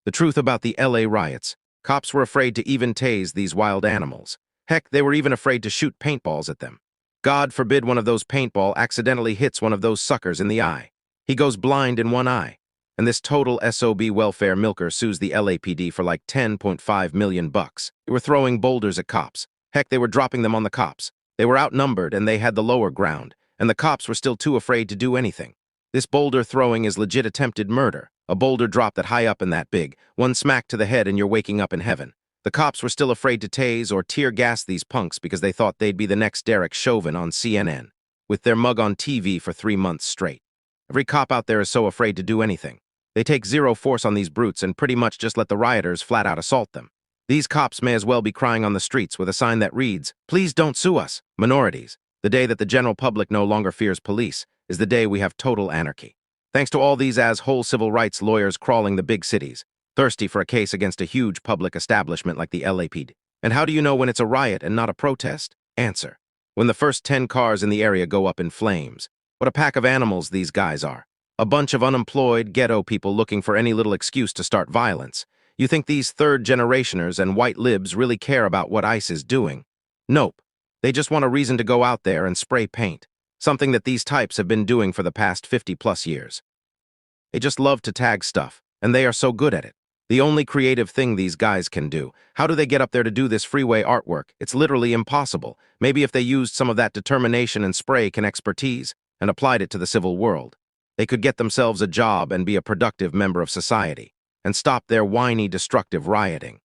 The truth about the LA riots. Cops were afraid to even tase these wild animals. Heck, they were even afraid to shoot paintballs at them. God forbid one of those paintball accidentally hits one of those suckers in the eye. He goes blind in one eye. And this total SOB welfare milker sues the LAPD for like 10.5 million bucks. They were throwing boulders at cops. Heck, they were dropping them on the cops. They were outnumbered and they had the lower ground, and the cops were still too afraid to do anything. This boulder throwing is legit attempted murder. A boulder drop that high up and that big, one smack to the head and you're waking up in heaven. The cops were still afraid to tase or tear gas these punks because they thought they'd be the next Derek Chauvin on CNN, with their mug on TV for 3 months straight. Every cop out there is so afraid to do anything. They take zero force on these brutes and pretty much just let the rioters flat out assault them. These cops may as well be crying on the streets with a sign that reads, "Please don't sue us, minorities." The day that the general public no longer fears police is the day we have total anarchy. Thanks to all these whole civil rights lawyers crawling the big cities, thirsty for a case against a huge public establishment like the LAPD. And how do you know when it's a riot and not a protest? Answer: when the first 10 cars in the area go up in flames. What a pack of animals these guys are. A bunch of unemployed, ghetto people looking for any little excuse to start violence. You think these third-generationers and white libs really care about what ICE is doing? Nope. They just want a reason to go out there and spray paint, something that these types have been doing for the past 50+ years. They just love to tag stuff, and they are so good at it. The only creative thing these guys can do. How do they get up there to do this freeway artwork? It's literally impossible. Maybe if they used some of that determination and spray can expertise and applied it to the civil world, they could get themselves a job and be a productive member of society, and stop their whiny, destructive rioting.